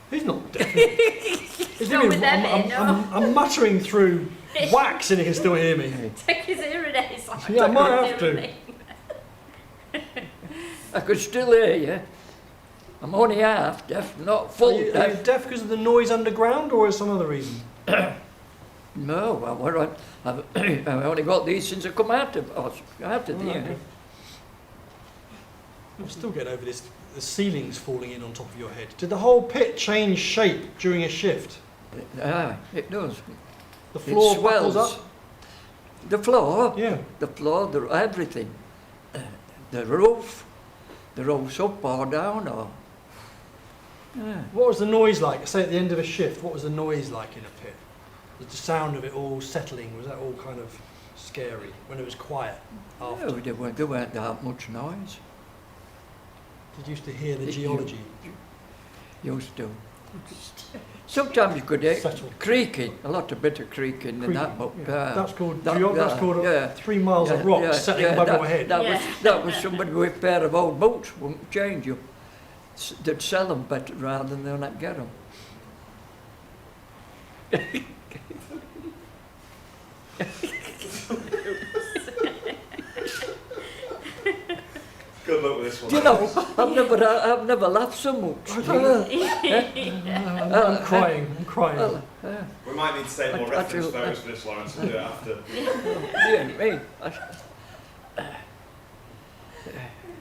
He's not deaf. He's Not with them, no. I'm muttering through wax and he can still hear me. Take his hearing aids off. Yeah, I might have His to. hearing aid. I could still hear you. I'm only half deaf, not full Are you deaf. deaf because of the noise underground or is some other reason? No, I've only got these since I come out of here. I'm still getting over this. The ceiling's falling in on top of your head. Did the whole pit change shape during a shift? Ah, it does. The floor It buckles swells. up? The floor, Yeah. everything. The roof's up or down or... Yeah. What was the noise like? Say at the end of a shift, what was the noise like in a pit? Was the sound of it all settling, was that all kind of scary when it was quiet after? No, there weren't that much noise. Did you used to hear the geology? Used to. Sometimes you could hear Settle. creaking, a lot of bit of creaking and that, but... Yeah. That's called, that- that's called yeah. 3 miles of rock settling above your head. That was somebody with a pair of old boots, wouldn't change you. They'd sell them better rather than not get them. Good luck with this one. Do you know, I've never laughed so much. I'm crying. We might need to take more reference photos for this, Laurence, and do it after. Yeah, me.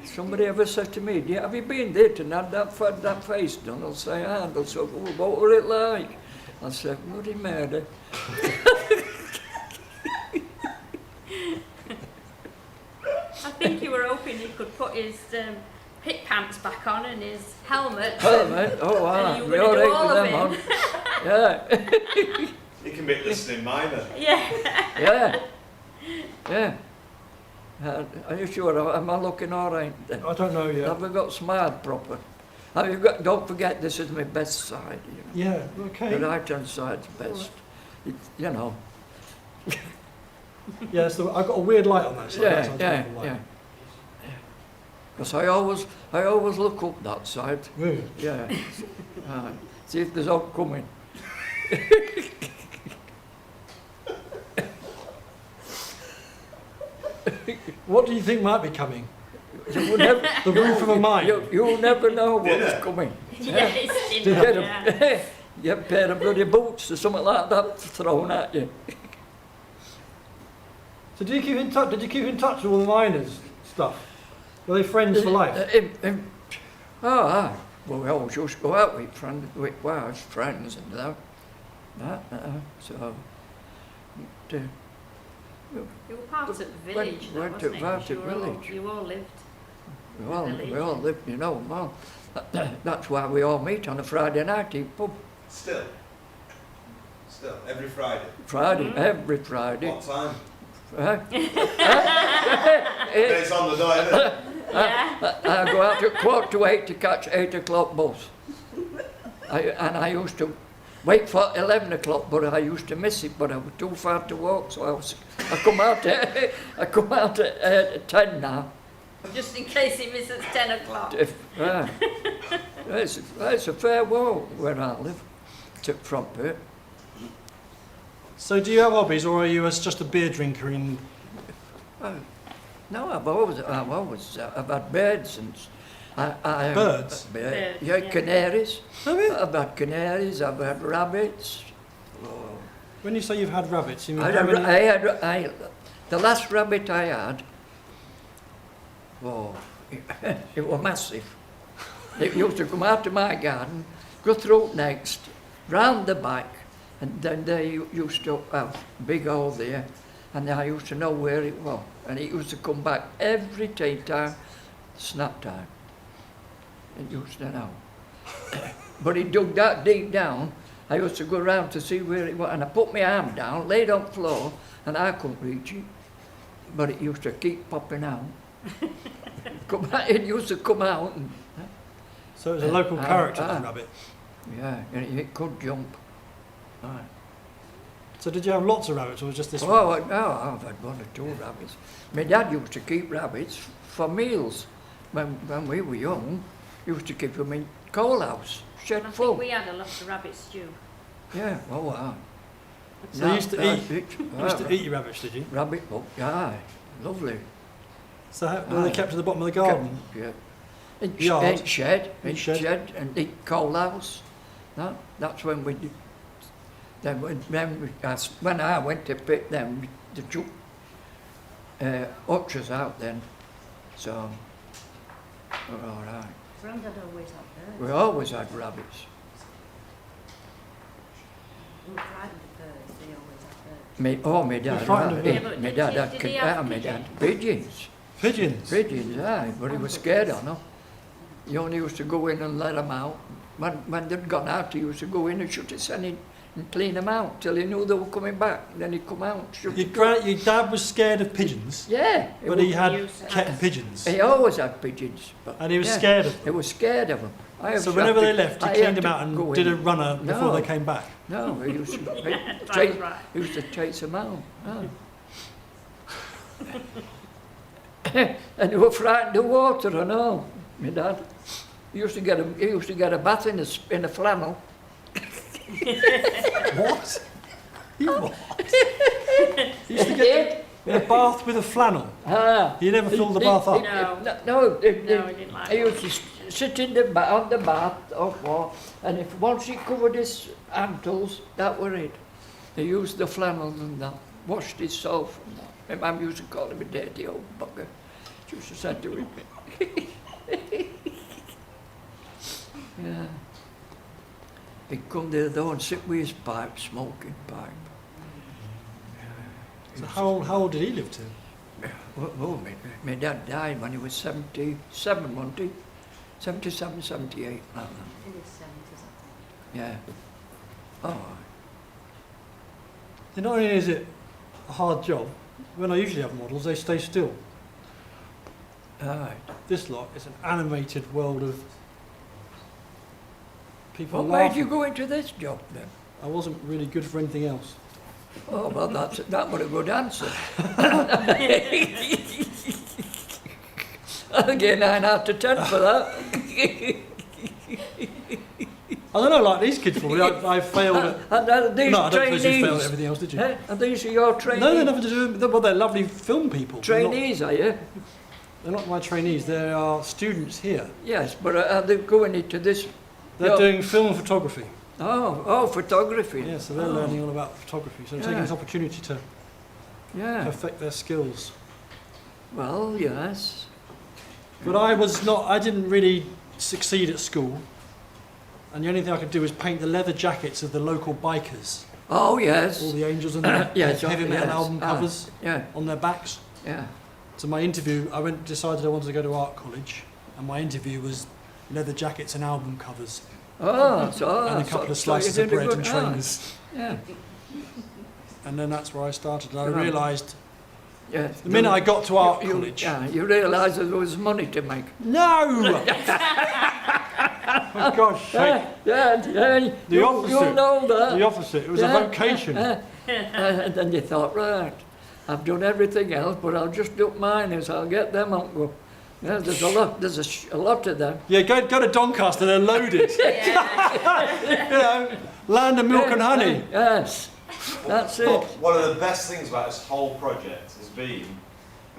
Somebody ever said to me, have you been there to have that face done? I'll say, and they'll say, what were it like? I'll say, bloody murder. I think you were hoping he could put his pit pants back on and his helmet. Helmet? Oh, wow. you were We gonna all do right all with of them it. on. Yeah. You can be listening minor. Yeah. Yeah. Yeah. Are you sure? Am I looking all right then? I don't know yet. Have we got smiled proper? Have you got? Don't forget, this is my best side. You know. Yeah, okay. The right-hand side's best. You know. Yeah, so I've got a weird light on that side. That side's Yeah. beautiful light. Because I always look up that side. Really? Yeah. See if there's out coming. What do you think might be coming? You will never, The roof of a mine? you'll never know what's Dinner. coming. Yeah, it's You dinner, get yeah. you get a pair of bloody boots or something like that thrown at you. So did you keep in touch? Did you keep in touch with all the miners stuff? Were they friends for life? Well, we always used to go out with friends and that. So, You were part of the village, though, went wasn't to it? Barton You were all- village. You all lived. we all lived, you know, well, that's why we all meet on a Friday night, in pub. Still, every Friday. Every Friday. What time? Eh? It's on the door, isn't it? Yeah. I go out at 7:45 to catch 8 o'clock bus. I used to wait for 11 o'clock, but I used to miss it, but I was too far to walk, so I come out at 10 now. Just in case he misses 10 o'clock. It's a fair walk where I live, from here. So do you have hobbies or are you just a beer drinker in... No, I've had birds and Birds? Birds, Yeah, yeah. canaries. Have you? I've had canaries, I've had rabbits. When you say you've had rabbits, you mean I how had, many? the last rabbit I had, it was massive. It used to come out of my garden, go through next, round the back, and then they used to have a big hole there, and I used to know where it was. And it used to come back every tea time, snap time. It used to know. But it dug that deep down, I used to go around to see where it was, and I put my arm down, laid on the floor, and I couldn't reach it. But it used to keep popping out. It used to come out, and So it was a local character, the rabbit. yeah, and it could jump. Right. So did you have lots of rabbits, or was just this one? Oh, no, I've had one or two rabbits. My dad used to keep rabbits for meals. When we were young, he used to keep them in coal house, shed I full. think we had a lot of rabbit stew. Yeah, oh wow. So you used to that's eat- it. You used to eat your rabbits, did you? Rabbit, oh, yeah, lovely. So were they kept at the bottom of the garden? Yeah. In Yard? shed, In in shed? shed, and in coal house. That's when we did. Then when I went to pick them, the took orchards out then. So we're all right. Grandad always had birds. We always had rabbits. We were frightened of birds, they always had birds. My dad, frightened of Yeah, but my did dad he- had, did he have my pigeons? dad, pigeons. Pigeons? Pigeons, aye, but he was scared of them. He only used to go in and let them out. When they'd gone out, he used to go in and shut his hand in and clean them out till he knew they were coming back. Then he'd come out and shut Your dad was scared of pigeons, Yeah, but he had used to kept have- pigeons. he always had pigeons. But And he was yeah, scared of He them. was scared of them. So whenever they left, he cleaned them out go and did a in. runner before No. they came back. No, he used to, That's chase, right. he used to chase them out. Oh. And they were frightened of water and all, my dad. He used to get a bath in a flannel. What? He what? He used to get a bath with a flannel. Ah. You never filled the bath up. No. No, No, he didn't like he it. used to sit in on the bath or what, and if once he covered his ankles, that were it. He used the flannel and that, washed himself and that. My mum used to call him a dirty old bugger. She used to say to him. Yeah. He'd come there though and sit with his pipe, smoking pipe. So how old did he live to? Oh, my dad died when he was 77, wasn't he? 77, 78, like that. In his 70s, I Yeah. Oh, Not only is it a hard job, when I usually have models, they stay still. aye. This lot is an animated world of people What made laughing. you go into this job then? I wasn't really good for anything else. Oh, well, that was a good answer. I'll get 9 out of 10 for that. I don't know, like these kids probably. I failed at... And these No, I don't suppose you failed at trainees, everything else, did you? eh? And these are your trainees? No, they're nothing to do with... Well, they're lovely film people. Trainees, are you? They're not my trainees, they are students here. Yes, but are they going into this? They're Yeah. doing film photography. Oh, photography. Yeah, so they're Oh. learning all about photography. So they're taking Yeah. this opportunity to Yeah. perfect their skills. Well, yes. But I didn't really succeed at school. And the only thing I could do was paint the leather jackets of the local bikers. Oh, yes. All the angels and the Yes, heavy metal yes. album Ah. covers Yeah, on their backs. yeah. So my interview, decided I wanted to go to art college. And my interview was leather jackets and album covers. Oh, so And a couple of so slices you of did a bread good- and trainers. Yeah, And then that's where I started. And I Right. realised, yes. the minute I got to art you, college... Yeah, you realised there was money to make. No! For God's sake. Yeah, The opposite. You know that. The opposite. It was Yeah. a vocation. And then you thought, right, I've done everything else, but I'll just do miners. I'll get them up. Well, yeah, there's a lot. There's a lot of them. Yeah, go to Doncaster, they're loaded. You know, land of milk and honey. Yes, that's it. But one of the best things about this whole project has been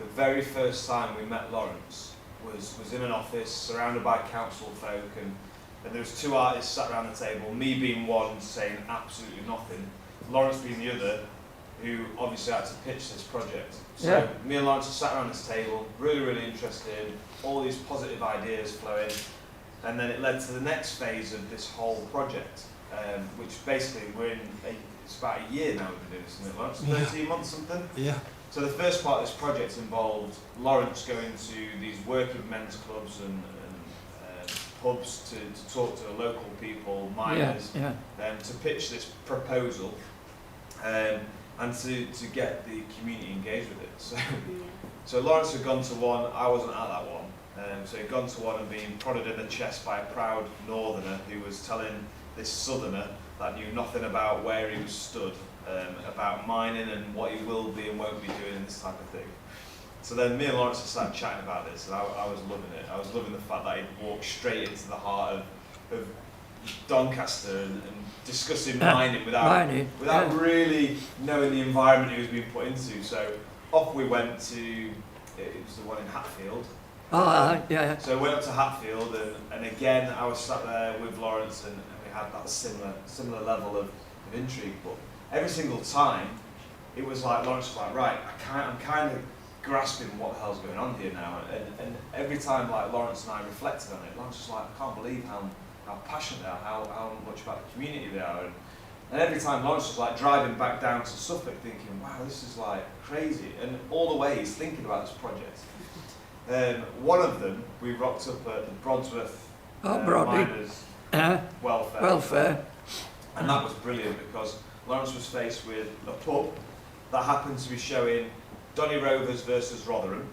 the very first time we met Laurence was in an office surrounded by council folk, and there was two artists sat around the table, me being one saying absolutely nothing, Laurence being the other, who obviously had to pitch this project. So me and Laurence sat around this table, really interested, all these positive ideas flowing, and then it led to the next phase of this whole project, which basically it's about a year now we've been doing this, isn't it, Laurence? 13 months something? Yeah. So the first part of this project involved Laurence going to these working men's clubs and pubs to talk to the local people, miners, to pitch this proposal and to get the community engaged with it. So Laurence had gone to one, I wasn't at that one, so he'd gone to one and been prodded in the chest by a proud northerner who was telling this southerner that knew nothing about where he was stood, about mining and what he will be and won't be doing and this type of thing. So then me and Laurence just started chatting about this, and I was loving it. I was loving the fact that he'd walked straight into the heart of Doncaster and discussing mining without really knowing the environment he was being put into. So off we went to, it was the one in Hatfield. So we went up to Hatfield, and again I was sat there with Laurence, and we had that similar level of intrigue. But every single time, it was like Laurence was like, right, I'm kind of grasping what the hell's going on here now. And every time like Laurence and I reflected on it, Laurence was like, I can't believe how passionate they are, how much about the community they are. And every time Laurence was like driving back down to Suffolk thinking, wow, this is like crazy. And all the way he's thinking about this project. One of them, we rocked up at the Brodsworth Miners Welfare. And that was brilliant because Laurence was faced with a pub that happened to be showing Donny Rovers versus Rotherham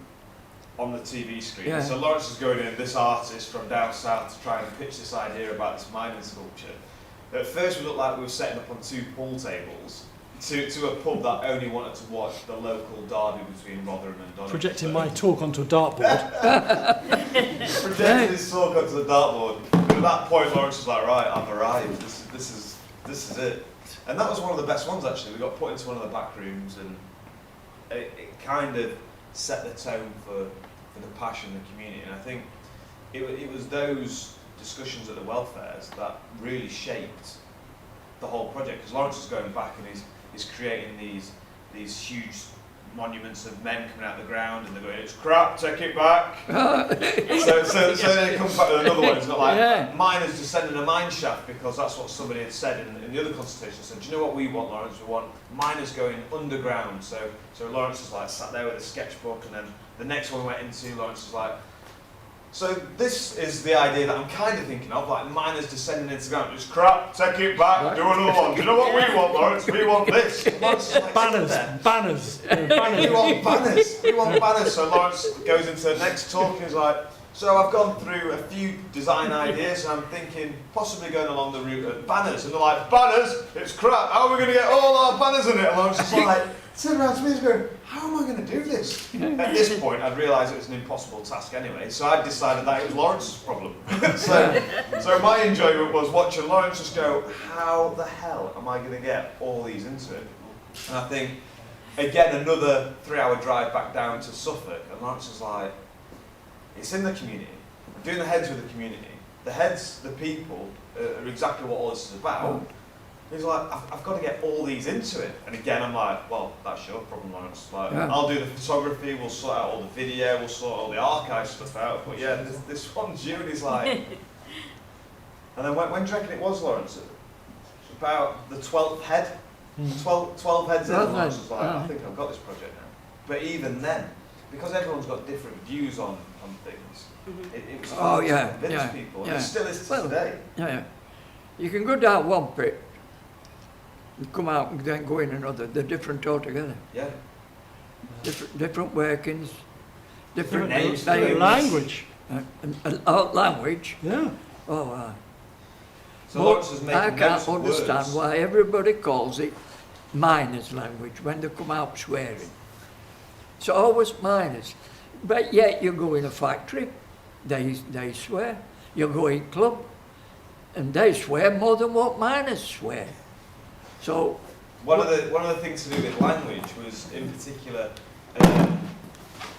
on the TV screen. So Laurence is going in, this artist from down south, to try and pitch this idea about this mining sculpture. At first we looked like we were setting up on two pool tables to a pub that only wanted to watch the local derby between Rotherham and Donny. Projecting my talk onto a dartboard. Projecting his talk onto the dartboard. But at that point Laurence was like, right, I've arrived, this is it. And that was one of the best ones actually. We got put into one of the back rooms, and it kind of set the tone for the passion of the community. And I think it was those discussions at the welfares that really shaped the whole project, because Laurence is going back and he's creating these huge monuments of men coming out of the ground, and they're going, it's crap, take it back. so then it comes back with another one. It's got like miners descending a mine shaft because that's what somebody had said in the other consultation. So do you know what we want, Laurence? We want miners going underground. So Laurence was like sat there with a sketchbook, and then the next one we went into, Laurence was like, so this is the idea that I'm kind of thinking of, like miners descending into the ground. It's crap, take it back, do another one. Do you know what we want, Laurence? We want this. Like, banners. We want banners. We want banners. So Laurence goes into the next talk and he's like, so I've gone through a few design ideas and I'm thinking possibly going along the route of banners. And they're like, banners? It's crap. How are we going to get all our banners in it? And Laurence is like, turn around to me and going, how am I going to do this? At this point, I'd realised it was an impossible task anyway, so I decided that it was Laurence's problem. so my enjoyment was watching Laurence just go, how the hell am I going to get all these into it? And I think, again, another 3-hour drive back down to Suffolk, and Laurence was like, it's in the community. I'm doing the heads with the community. The heads, the people, are exactly what all this is about. He's like, I've got to get all these into it. And again, I'm like, well, that's your problem, Laurence. Like, I'll do the photography, we'll sort out all the video, we'll sort all the archive stuff out. But yeah, this one's you. And he's like, and then when do you reckon it was, Laurence? About the 12th head. 12 heads in. Laurence was like, I think I've got this project now. But even then, because everyone's got different views on things, it was hard to convince people. And it still is to today. You can go down one pit, and come out and then go in another. They're different altogether. Yeah. Different workings, different names, language. Language. Yeah. Oh, so Laurence was making I can't understand words. why everybody calls it miners' language when they come out swearing. It's always miners. But yet you go in a factory, they swear. You go in club, and they swear more than what miners swear. So one of the things to do with language was, in particular,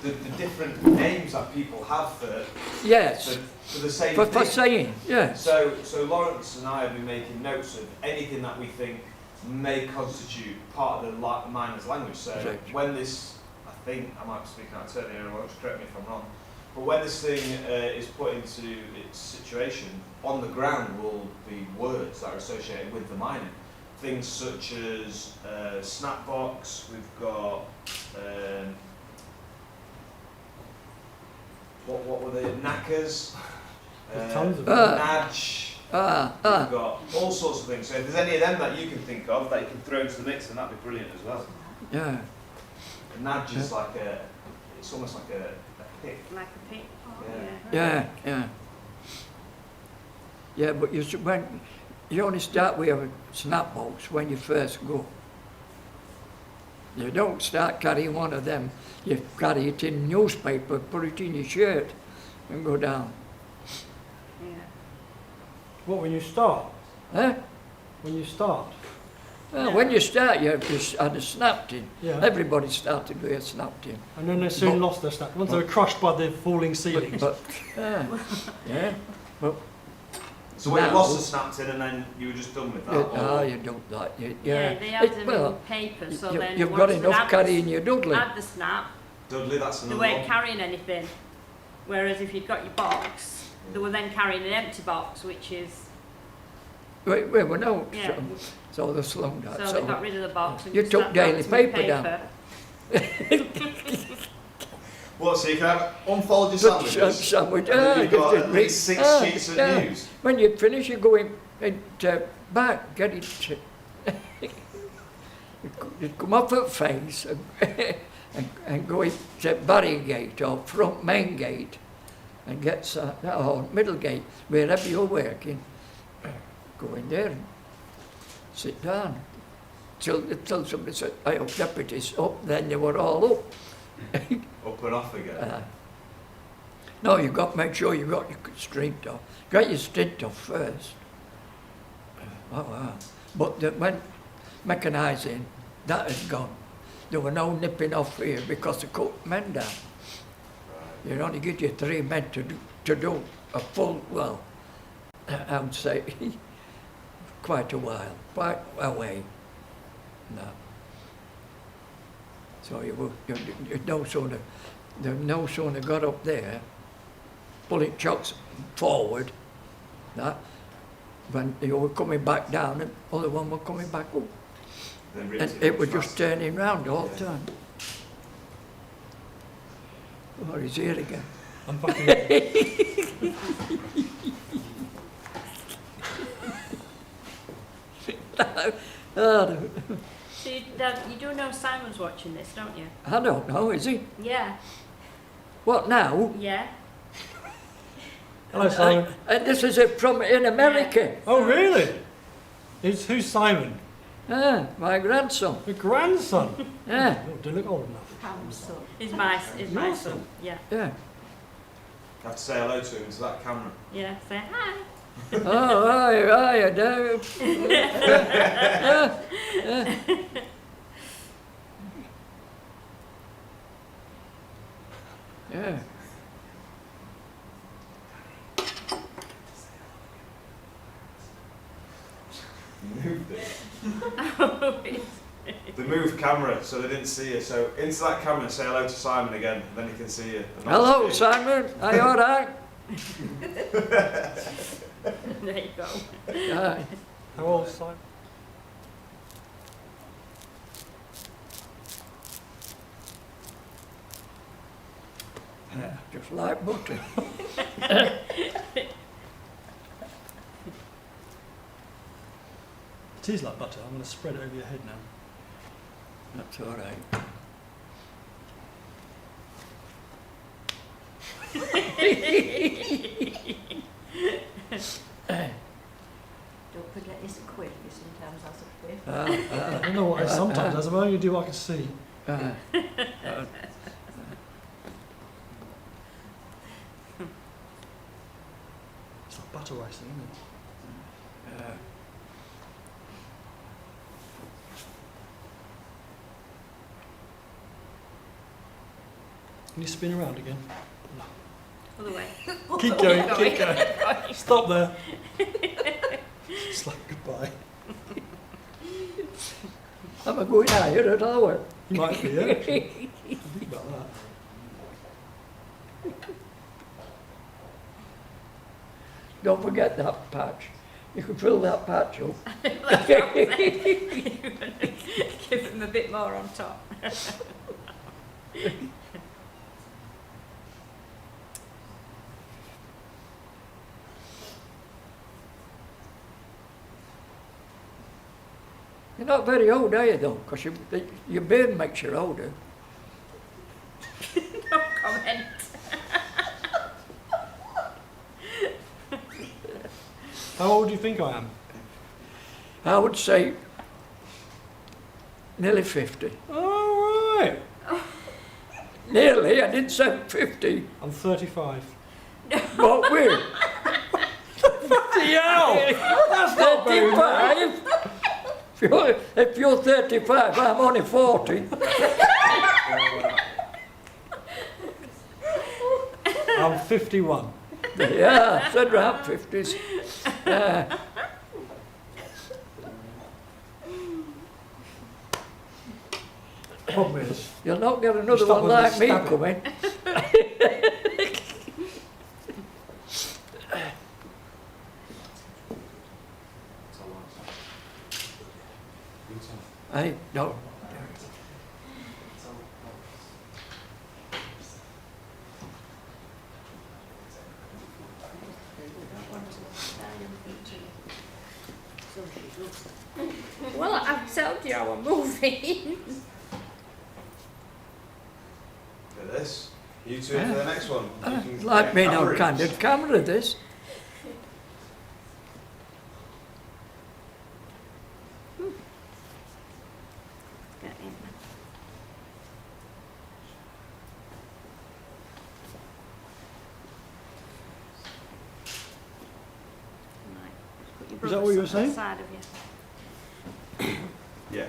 the different names that people have Yes, for the same for thing. saying, yes. So Laurence and I have been making notes of anything that we think may constitute part of the miner's language. So Right. when this, I think, I might be speaking out of turn here, correct me if I'm wrong, but when this thing is put into its situation, on the ground will be words that are associated with the mining. Things such as snapbox, we've got, what were they, knackers, There's tons of nudge, Ah, we've got all sorts of things. So if there's any of them that you can think of that you can throw into the mix, then that'd be brilliant as well. yeah. A nudge is like it's almost like a pick. Like a pig. Oh, Yeah. Yeah. Yeah, but when you only start with a snapbox when you first go. You don't start carrying one of them. You carry it in newspaper, put it in your shirt, and go down. Yeah. What, when you start? Eh? When you start? Well, when you start, you had a snap tin. Yeah. Everybody started with a snap tin. And then they soon lost their snap. Once they were crushed by the falling ceilings. Yeah. So when you Now- lost the snap tin and then you were just done with that? or- You don't like it. Yeah, they had them in paper, so then you've once got they enough had carrying your Dudley. had the snap, Dudley, that's they another weren't one. carrying anything. Whereas if you'd got your box, they were then carrying an empty box, which is, Well, no, Yeah. so they slung that. so they got rid of the box and You just took stuck daily that to paper down. What, so you can have unfold your sandwiches? Sandwich. And then you've got just at least 6 ah, sheets of yeah. news. When you finish, you go in and back, get it. You come off at face and go into Barry Gate or front main gate and get or middle gate, wherever you're working. Go in there and sit down till somebody said, "I hope deputies up." Then they were all up. Up and off again. No, you got to make sure you got your stint off. Get your stint off first. Oh, wow. But when mechanising, that had gone. There were no nipping off here because they cut men down. You only get you 3 men to do a full, well, I would say, quite a while, quite a way. No. So you no sooner got up there, pulling chocks forward, that, when you were coming back down, and the other one were coming back up. Then And ripped it was fast. just turning round all the Yeah. time. Oh, he's here again. I'm back again. Oh, So you do know Simon's watching this, don't you? I don't know, is he? Yeah. What now? Yeah. Hello, Simon. And this is it from in America. Oh, really? Who's Simon? My grandson. Your grandson? Yeah, Oh, do you look old enough? Is my Your son. Yeah. yeah. I have to say hello to him into that camera. Yeah. Say hi. Oh, I do. Yeah. Moved it. They moved camera so they didn't see you. So into that camera, say hello to Simon again, and then he can see you. And Hello, that's it. Simon. Are you all right? There you go. Aye. How old is Simon? Yeah, just like butter. It is like butter. I'm going to spread it over your head now. That's all right. Don't forget it's a quiff, you sometimes has a quiff. I don't know what it sometimes does. I'm only do what I can see. It's like butter racing, isn't it? Can you spin around again? Other way. Keep going, keep going. Stop there. It's like goodbye. Am I going higher at lower? You might be, yeah. Think about that. Don't forget that patch. You can fill that patch up. Give them a bit more on top. You're not very old, are you, though? Because your beard makes you older. No comment. How old do you think I am? I would say nearly 50. All right. Nearly, I didn't say 50. I'm 35. What with? Yeah. That's not very much. 35? If you're 35, I'm only 40. I'm 51. Yeah, I said around 50s. Problem is, You'll not get another stop one with the like me stabbing. coming. I don't. Well, I've told you I was moving. Look at this. You two in for the next one. You can Like get being on coverage. candid camera, this. Get in. Right, put your Is that what you were brothers on the saying? Side of you. Yeah.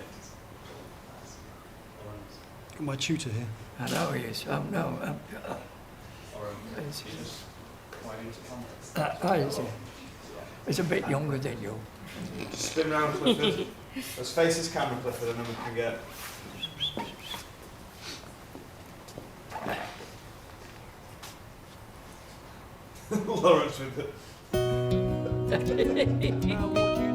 got my tutor here. I know he is. No, is he? He's a bit younger than you. Spin round, Clifford. Let's face this camera, Clifford, and then we can get. Laurence with it. Now, what do you